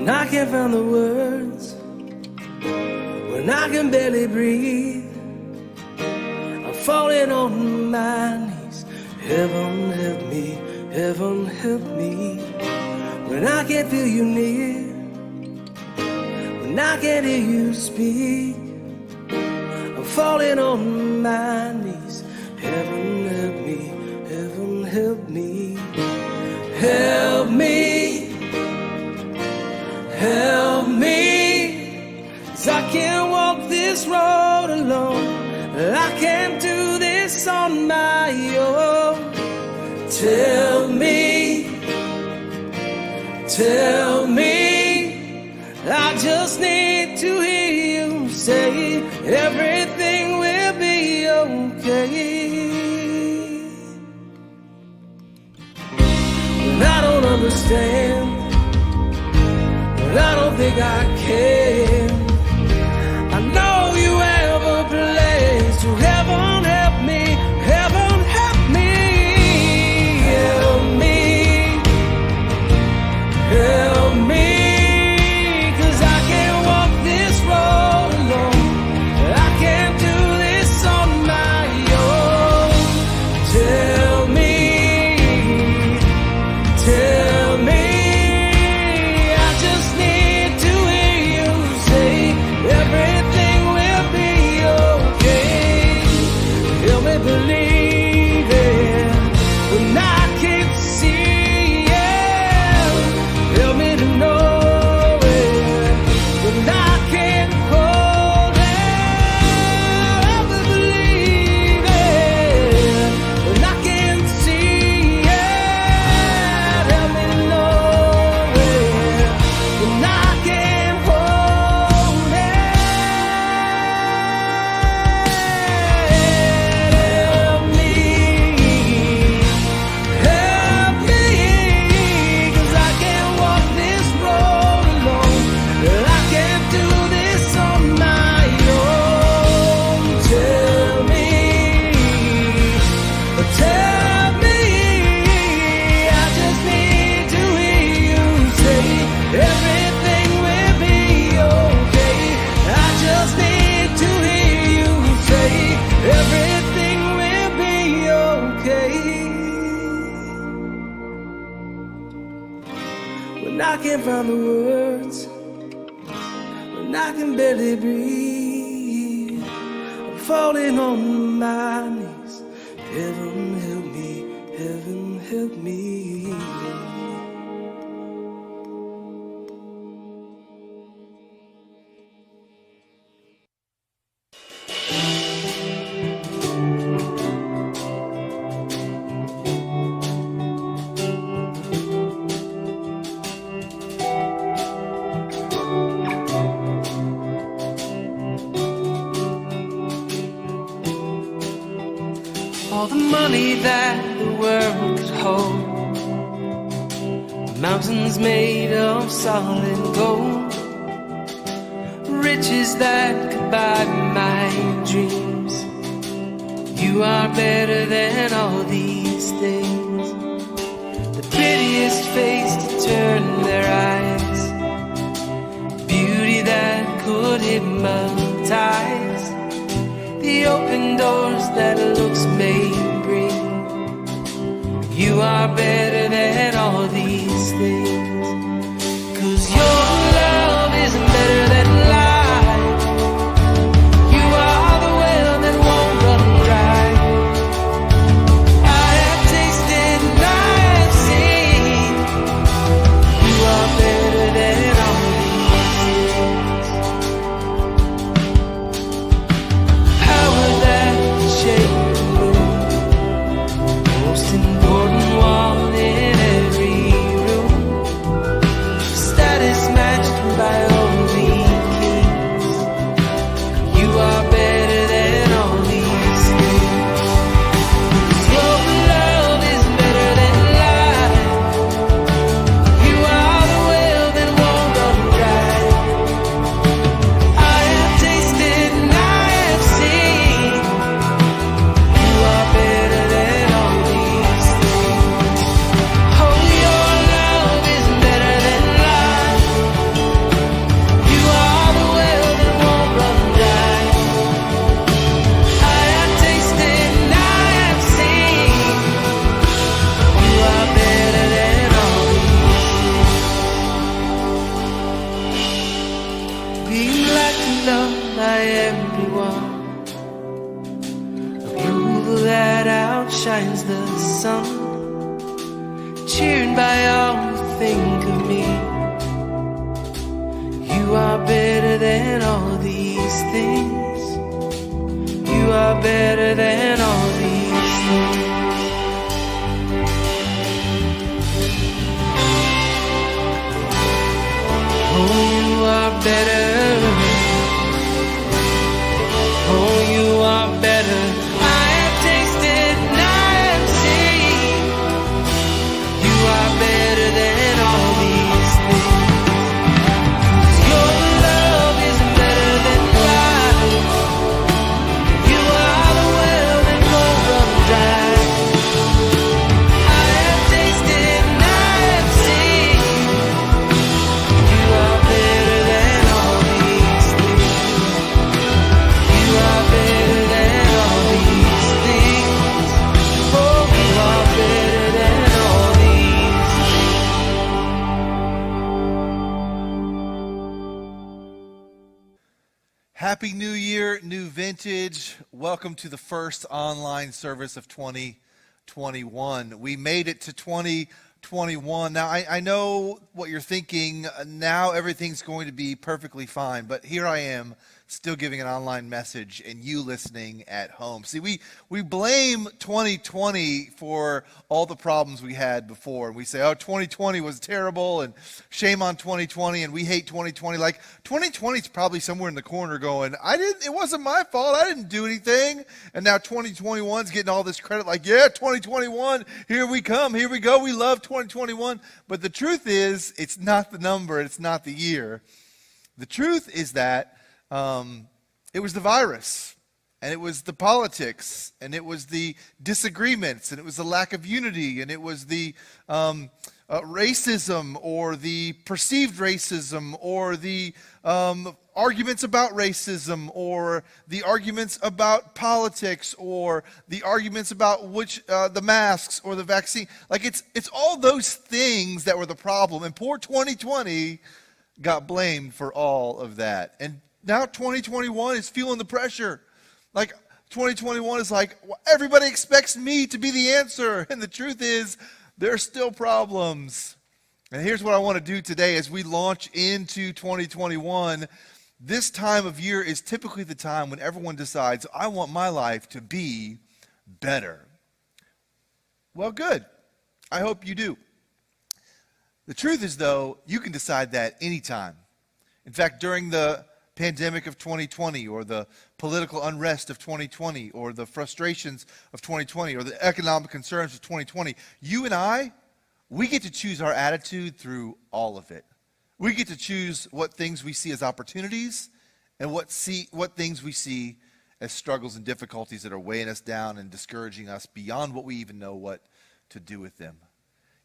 when I can't find the words, when I can barely breathe, I'm falling on my knees. Heaven help me, heaven help me. When I can't feel you near, when I can't hear you speak, I'm falling on my knees. Heaven help me, heaven help me. Help me, help me, 'cause I can't walk this road alone. I can't do this on my own. Tell me, tell me, I just need to hear you say everything will be okay. When I don't understand, when I don't think I can, I know you have a place. So heaven help me, heaven help me. Help me, help me, 'cause I can't walk this road alone. I can't do this on my own. Tell me, tell me, I just need to hear you say everything will be okay. Help me believe it when I can't see it. Help me to know it when I can't hold it. Help me believe it when I can't see it. Help me to know it when I can't hold it. Help me, 'cause I can't walk this road alone. I can't do this on my own. Tell me, I just need to hear you say everything will be okay. I just need to hear you say everything will be okay. When I can't find the words, when I can barely breathe, I'm falling on my knees. Heaven help me, heaven help me. All the money that the world could hold, mountains made of solid gold, riches that could buy my dreams. You are better than all these things. The prettiest face to turn their eyes, beauty that could hypnotize, the open doors that looks may bring. You are better than all these things, 'cause your love is better than life. You are the well that won't run dry. I have tasted and I have seen. You are better than all these things. Power that shake the moon, most important one shines the sun, cheered by all who think of me. You are better than all these things. You are better than all these things. Oh, you are better. Oh, you are better. I have tasted and I have seen. You are better than all these things. 'Cause your love is better than life. You are the well that won't run dry. I have tasted and I have seen. You are better than all these things. You are better than all these things. Oh, you are better than all these things. Happy New Year, new vintage. Welcome to the first online service of 2021. We made it to 2021. Now, I know what you're thinking. Now everything's going to be perfectly fine, but here I am still giving an online message and you listening at home. See, we blame 2020 for all the problems we had before. And we say, oh, 2020 was terrible and shame on 2020 and we hate 2020. Like 2020 is probably somewhere in the corner going, it wasn't my fault. I didn't do anything. And now 2021 is getting all this credit like, yeah, 2021, here we come, here we go. We love 2021. But the truth is, it's not the number, it's not the year. The truth is that it was the virus, and it was the politics, and it was the disagreements, and it was the lack of unity, and it was the racism or the perceived racism or the arguments about racism or the arguments about politics or the arguments about which the masks or the vaccine. Like it's all those things that were the problem, and poor 2020 got blamed for all of that. And now 2021 is feeling the pressure. Like 2021 is like, well, everybody expects me to be the answer. And the truth is, there are still problems. And here's what I want to do today as we launch into 2021. This time of year is typically the time when everyone decides, I want my life to be better. Well, good. I hope you do. The truth is, though, you can decide that anytime. In fact, during the pandemic of 2020 or the political unrest of 2020 or the frustrations of 2020 or the economic concerns of 2020, you and I, we get to choose our attitude through all of it. We get to choose what things we see as opportunities and what things we see as struggles and difficulties that are weighing us down and discouraging us beyond what we even know what to do with them.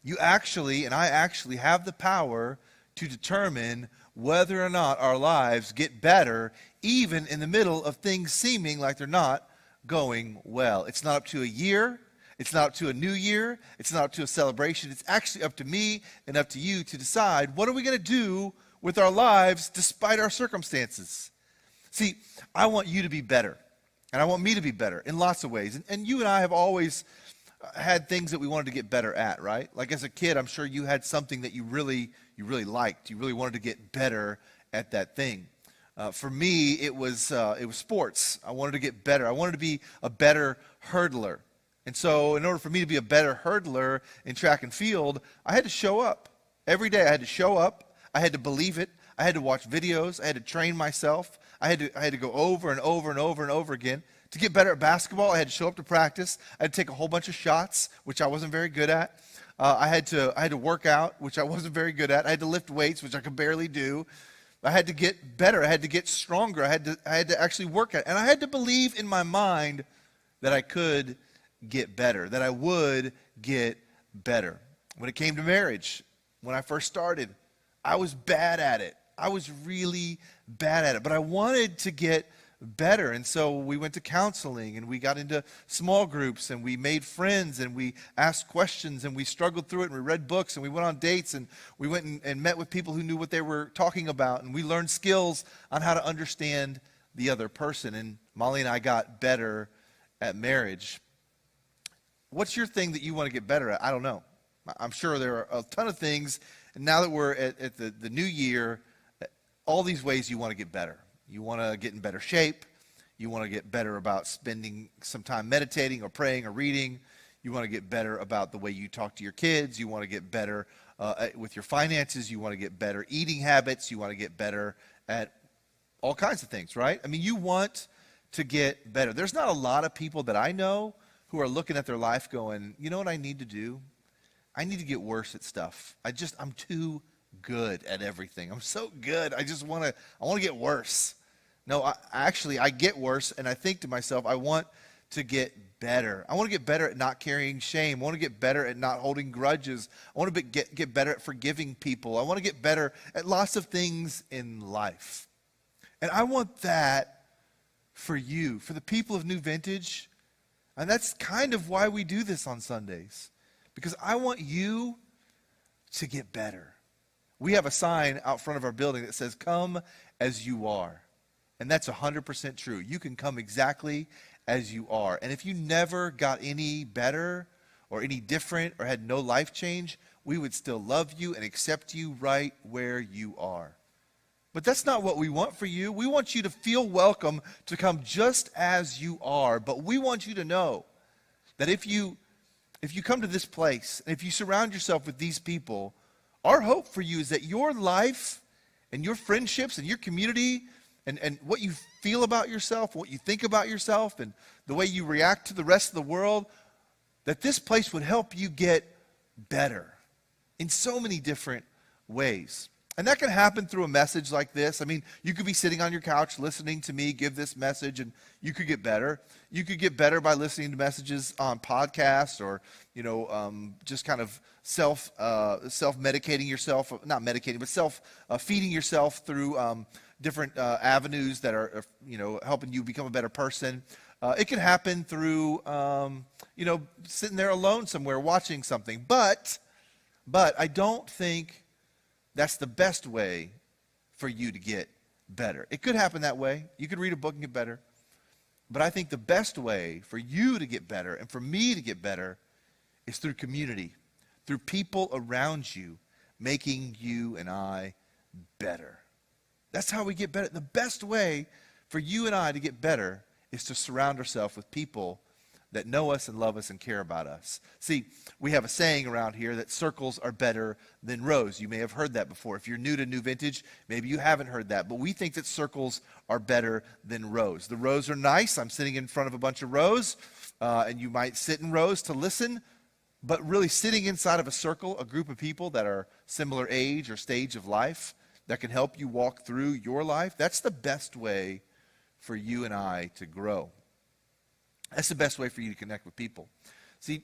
You actually, and I actually, have the power to determine whether or not our lives get better, even in the middle of things seeming like they're not going well. It's not up to a year. It's not up to a new year. It's not up to a celebration. It's actually up to me and up to you to decide, what are we going to do with our lives despite our circumstances? See, I want you to be better, and I want me to be better in lots of ways. And you and I have always had things that we wanted to get better at, right? Like as a kid, I'm sure you had something that you really liked. You really wanted to get better at that thing. For me, it was sports. I wanted to get better. I wanted to be a better hurdler. And so in order for me to be a better hurdler in track and field, I had to show up. Every day I had to show up. I had to believe it. I had to watch videos. I had to train myself. I had to go over and over and over and over again. To get better at basketball, I had to show up to practice. I had to take a whole bunch of shots, which I wasn't very good at. I had to work out, which I wasn't very good at. I had to lift weights, which I could barely do. I had to get better. I had to get stronger. I had to actually work at it. And I had to believe in my mind that I could get better, that I would get better. When it came to marriage, when I first started, I was bad at it. I was really bad at it. But I wanted to get better. And so we went to counseling and we got into small groups and we made friends and we asked questions and we struggled through it and we read books and we went on dates and we went and met with people who knew what they were talking about and we learned skills on how to understand the other person. And Molly and I got better at marriage. what's your thing that you want to get better at? I don't know. I'm sure there are a ton of things. And now that we're at the new year, all these ways you want to get better. You want to get in better shape. You want to get better about spending some time meditating or praying or reading. You want to get better about the way you talk to your kids. You want to get better with your finances. You want to get better eating habits. You want to get better at all kinds of things, right? I mean, you want to get better. There's not a lot of people that I know who are looking at their life going, you know what I need to do? I need to get worse at stuff. I'm too good at everything. I'm so good. I want to get worse. No, I get worse, and I think to myself, I want to get better. I want to get better at not carrying shame. I want to get better at not holding grudges. I want to get better at forgiving people. I want to get better at lots of things in life. And I want that for you, for the people of New Vintage. And that's kind of why we do this on Sundays, because I want you to get better. We have a sign out front of our building that says, "Come as you are." And that's 100% true. You can come exactly as you are. And if you never got any better or any different or had no life change, we would still love you and accept you right where you are. But that's not what we want for you. We want you to feel welcome to come just as you are. But we want you to know that if you come to this place and if you surround yourself with these people, our hope for you is that your life and your friendships and your community and what you feel about yourself, what you think about yourself, and the way you react to the rest of the world, that this place would help you get better in so many different ways. And that can happen through a message like this. I mean, you could be sitting on your couch listening to me give this message, and you could get better. You could get better by listening to messages on podcasts, or just kind of self-medicating yourself, not medicating, but self-feeding yourself through different avenues that are, helping you become a better person. It can happen through, sitting there alone somewhere watching something. But I don't think that's the best way for you to get better. It could happen that way. You could read a book and get better. But I think the best way for you to get better and for me to get better is through community, through people around you making you and I better. That's how we get better. The best way for you and I to get better is to surround ourselves with people that know us and love us and care about us. See, we have a saying around here that circles are better than rows. You may have heard that before. If you're new to New Vintage, maybe you haven't heard that. But we think that circles are better than rows. The rows are nice. I'm sitting in front of a bunch of rows, and you might sit in rows to listen. But really sitting inside of a circle, a group of people that are similar age or stage of life, that can help you walk through your life, that's the best way for you and I to grow. That's the best way for you to connect with people. See,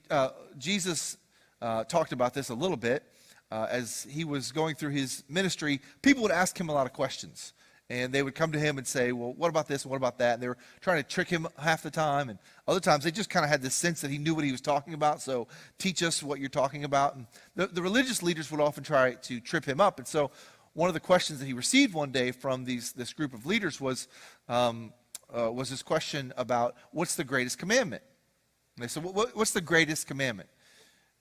Jesus talked about this a little bit as he was going through his ministry. People would ask him a lot of questions, and they would come to him and say, well, what about this and what about that? And they were trying to trick him half the time, and other times they just kind of had this sense that he knew what he was talking about, so teach us what you're talking about. And the religious leaders would often try to trip him up, and so one of the questions that he received one day from this group of leaders was this question about what's the greatest commandment. And they said, what's the greatest commandment?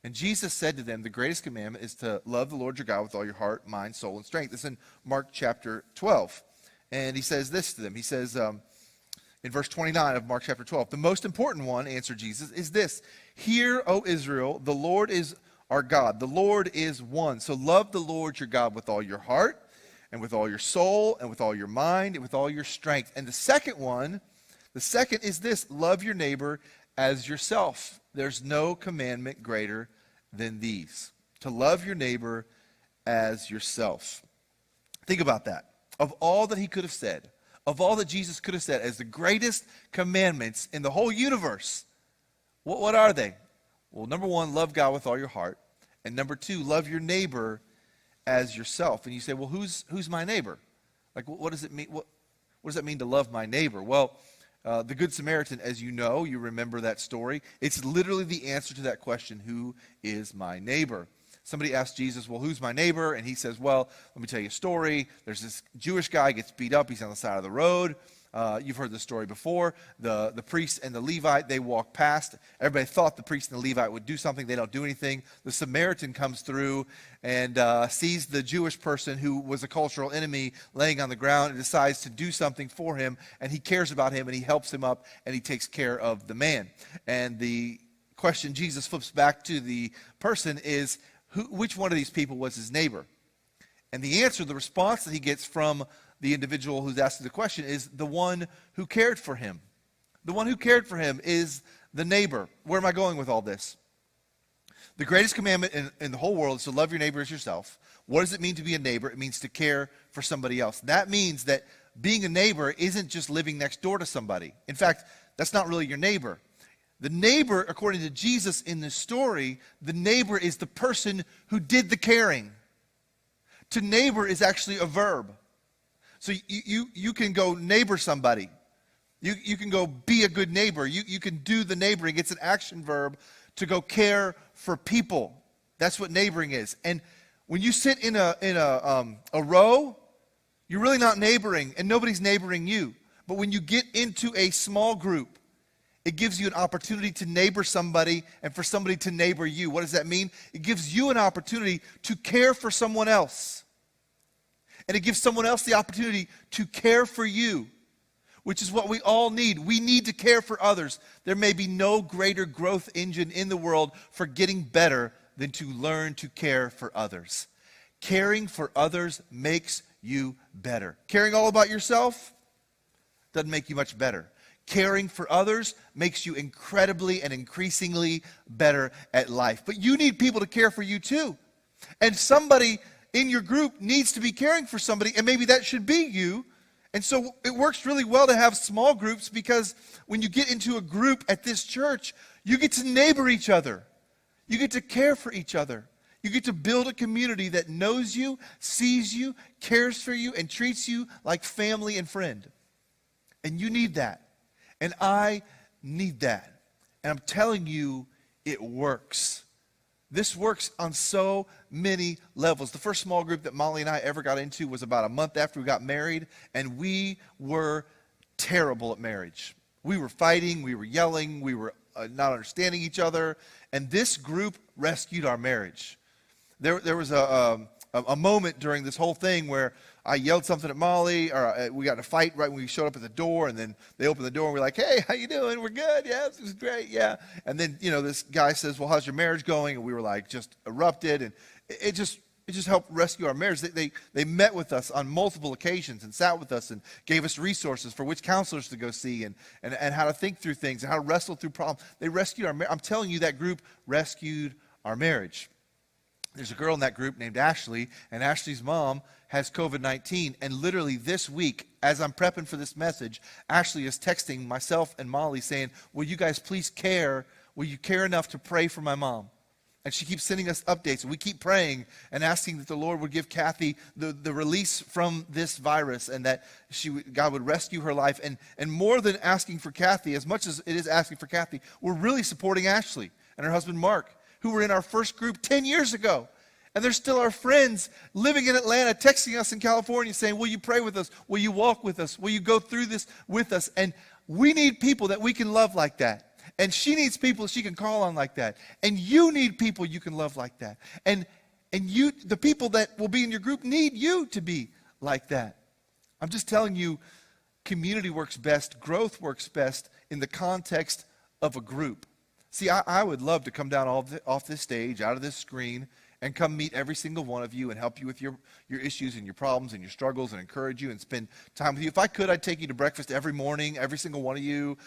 And Jesus said to them, the greatest commandment is to love the Lord your God with all your heart, mind, soul, and strength. It's in Mark chapter 12. And he says this to them. He says in verse 29 of Mark chapter 12, the most important one, answered Jesus, is this: Hear, O Israel, the Lord is our God. The Lord is one. So love the Lord your God with all your heart and with all your soul and with all your mind and with all your strength. And the second is this: love your neighbor as yourself. There's no commandment greater than these, to love your neighbor as yourself. Think about that. Of all that he could have said, of all that Jesus could have said as the greatest commandments in the whole universe, what are they? Well, number one, love God with all your heart. And number two, love your neighbor as yourself. And you say, well, who's my neighbor? Like, what does it mean? What does that mean to love my neighbor? Well, the Good Samaritan, as you know, you remember that story. It's literally the answer to that question, who is my neighbor? Somebody asked Jesus, well, who's my neighbor? And he says, well, let me tell you a story. There's this Jewish guy, gets beat up. He's on the side of the road. You've heard the story before. The priest and the Levite, they walk past. Everybody thought the priest and the Levite would do something. They don't do anything. The Samaritan comes through and sees the Jewish person who was a cultural enemy laying on the ground and decides to do something for him. And he cares about him and he helps him up and he takes care of the man. And the question Jesus flips back to the person is, which one of these people was his neighbor? And the answer, the response that he gets from the individual who's asking the question is the one who cared for him. The one who cared for him is the neighbor. Where am I going with all this? The greatest commandment in the whole world is to love your neighbor as yourself. What does it mean to be a neighbor? It means to care for somebody else. That means that being a neighbor isn't just living next door to somebody. In fact, that's not really your neighbor. The neighbor, according to Jesus in this story, the neighbor is the person who did the caring. To neighbor is actually a verb. So you can go neighbor somebody. You can go be a good neighbor. You can do the neighboring. It's an action verb to go care for people. That's what neighboring is. And when you sit in a row, you're really not neighboring, and nobody's neighboring you. But when you get into a small group, it gives you an opportunity to neighbor somebody and for somebody to neighbor you. What does that mean? It gives you an opportunity to care for someone else. And it gives someone else the opportunity to care for you, which is what we all need. We need to care for others. There may be no greater growth engine in the world for getting better than to learn to care for others. Caring for others makes you better. Caring all about yourself doesn't make you much better. Caring for others makes you incredibly and increasingly better at life. But you need people to care for you too. And somebody in your group needs to be caring for somebody, and maybe that should be you. And so it works really well to have small groups, because when you get into a group at this church, you get to neighbor each other. You get to care for each other. You get to build a community that knows you, sees you, cares for you, and treats you like family and friend. And you need that. And I need that. And I'm telling you, it works. This works on so many levels. The first small group that Molly and I ever got into was about a month after we got married, and we were terrible at marriage. We were fighting, we were yelling, we were not understanding each other, and this group rescued our marriage. There was a moment during this whole thing where I yelled something at Molly, or we got in a fight right when we showed up at the door, and then they opened the door and we're like, hey, how you doing? We're good. Yeah, this is great. Yeah. And then, this guy says, well, how's your marriage going? And we were like, just erupted. And it just helped rescue our marriage. They met with us on multiple occasions and sat with us and gave us resources for which counselors to go see and how to think through things and how to wrestle through problems. They rescued our marriage. I'm telling you, that group rescued our marriage. There's a girl in that group named Ashley, and Ashley's mom has COVID-19. And literally this week, as I'm prepping for this message, Ashley is texting myself and Molly saying, will you guys please care? Will you care enough to pray for my mom? And she keeps sending us updates. And we keep praying and asking that the Lord would give Kathy the release from this virus, and that God would rescue her life. And more than asking for Kathy, as much as it is asking for Kathy, we're really supporting Ashley and her husband Mark, who were in our first group 10 years ago. And they're still our friends living in Atlanta, texting us in California saying, will you pray with us? Will you walk with us? Will you go through this with us? And we need people that we can love like that. And she needs people she can call on like that. And you need people you can love like that. And you, the people that will be in your group, need you to be like that. I'm just telling you, community works best, growth works best in the context of a group. See, I would love to come down off this stage, out of this screen, and come meet every single one of you and help you with your issues and your problems and your struggles and encourage you and spend time with you. If I could, I'd take you to breakfast every morning, every single one of you.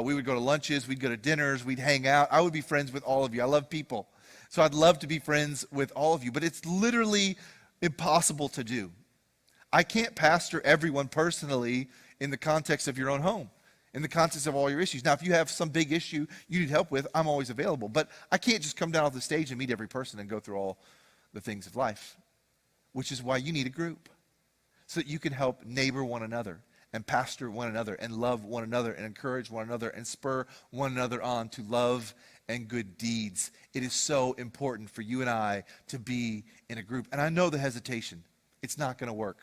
We would go to lunches, we'd go to dinners, we'd hang out. I would be friends with all of you. I love people. So I'd love to be friends with all of you, but it's literally impossible to do. I can't pastor everyone personally in the context of your own home, in the context of all your issues. Now, if you have some big issue you need help with, I'm always available. But I can't just come down off the stage and meet every person and go through all the things of life, which is why you need a group, so that you can help neighbor one another and pastor one another and love one another and encourage one another and spur one another on to love and good deeds. It is so important for you and I to be in a group. And I know the hesitation. It's not going to work.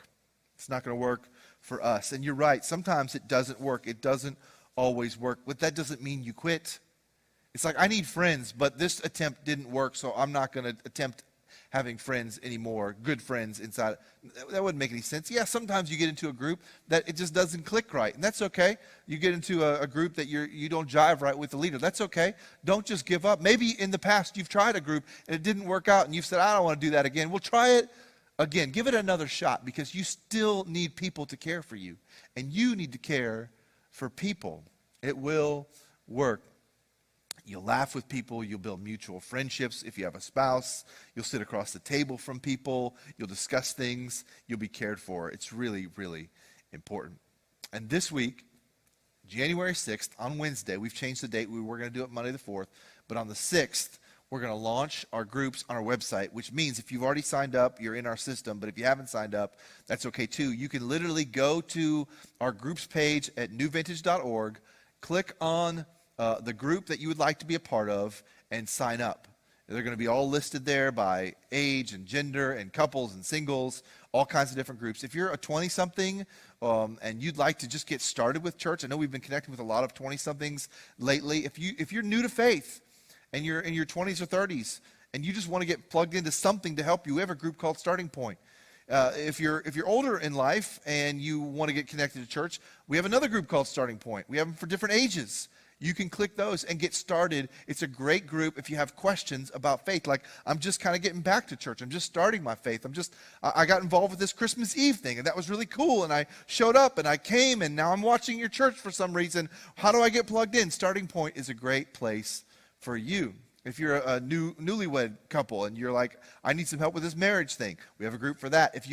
It's not going to work for us. And you're right, sometimes it doesn't work. It doesn't always work, but that doesn't mean you quit. It's like, I need friends, but this attempt didn't work, so I'm not going to attempt having friends anymore, good friends inside. That wouldn't make any sense. Yeah, sometimes you get into a group that it just doesn't click right, and that's okay. You get into a group that you don't jive right with the leader. That's okay. Don't just give up. Maybe in the past you've tried a group and it didn't work out, and you've said, I don't want to do that again. Well, try it again. Give it another shot, because you still need people to care for you, and you need to care for people. It will work. You'll laugh with people. You'll build mutual friendships. If you have a spouse, you'll sit across the table from people. You'll discuss things. You'll be cared for. It's really, really important. And this week, January 6th, on Wednesday, we've changed the date. We were going to do it Monday the 4th. But on the 6th, we're going to launch our groups on our website, which means if you've already signed up, you're in our system. But if you haven't signed up, that's okay too. You can literally go to our groups page at newvintage.org, click on the group that you would like to be a part of, and sign up. They're going to be all listed there by age and gender and couples and singles, all kinds of different groups. If you're a 20-something and you'd like to just get started with church, I know we've been connecting with a lot of 20-somethings lately. If you're new to faith and you're in your 20s or 30s and you just want to get plugged into something to help you, we have a group called Starting Point. If you're older in life and you want to get connected to church, we have another group called Starting Point. We have them for different ages. You can click those and get started. It's a great group if you have questions about faith. Like, I'm just kind of getting back to church. I'm just starting my faith. I got involved with this Christmas Eve thing, and that was really cool. And I showed up, and I came, and now I'm watching your church for some reason. How do I get plugged in? Starting Point is a great place for you. If you're a newlywed couple and you're like, I need some help with this marriage thing, we have a group for that. If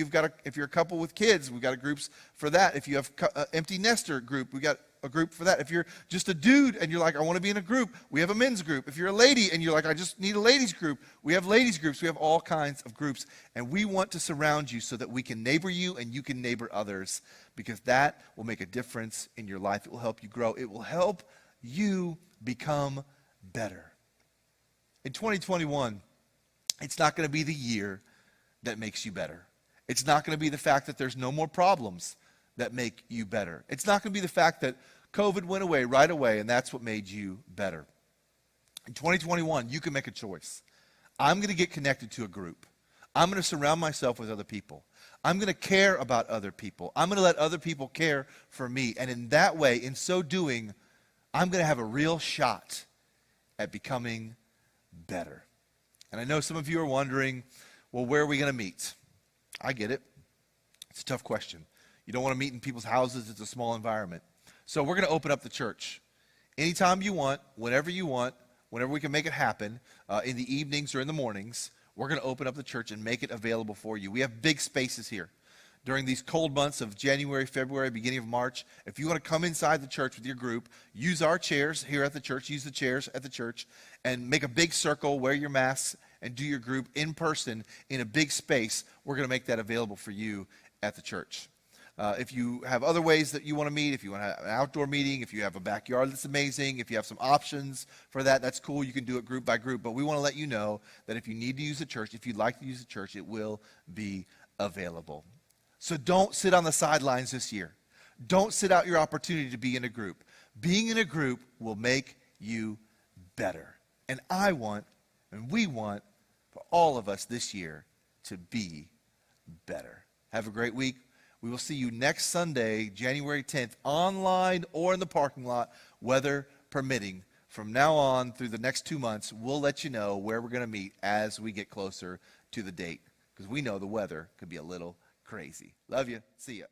you're a couple with kids, we've got groups for that. If you have empty nester group, we got a group for that. If you're just a dude and you're like, I want to be in a group, we have a men's group. If you're a lady and you're like, I just need a ladies group, we have ladies groups. We have all kinds of groups, and we want to surround you so that we can neighbor you and you can neighbor others, because that will make a difference in your life. It will help you grow. It will help you become better. In 2021, it's not going to be the year that makes you better. It's not going to be the fact that there's no more problems that make you better. It's not going to be the fact that COVID went away right away and that's what made you better. In 2021, you can make a choice. I'm going to get connected to a group. I'm going to surround myself with other people. I'm going to care about other people. I'm going to let other people care for me. And in that way, in so doing, I'm going to have a real shot at becoming better. And I know some of you are wondering, well, where are we going to meet? I get it. It's a tough question. You don't want to meet in people's houses. It's a small environment. So we're going to open up the church. Anytime you want, whenever we can make it happen, in the evenings or in the mornings, we're going to open up the church and make it available for you. We have big spaces here. During these cold months of January, February, beginning of March, if you want to come inside the church with your group, use our chairs here at the church, use the chairs at the church, and make a big circle, wear your masks, and do your group in person in a big space. We're going to make that available for you at the church. If you have other ways that you want to meet, if you want to have an outdoor meeting, if you have a backyard that's amazing, if you have some options for that, that's cool. You can do it group by group. But we want to let you know that if you need to use the church, if you'd like to use the church, it will be available. So don't sit on the sidelines this year. Don't sit out your opportunity to be in a group. Being in a group will make you better. And we want for all of us this year to be better. Have a great week. We will see you next Sunday, January 10th, online or in the parking lot, weather permitting. From now on through the next 2 months, we'll let you know where we're going to meet as we get closer to the date, because we know the weather could be a little crazy. Love you. See ya.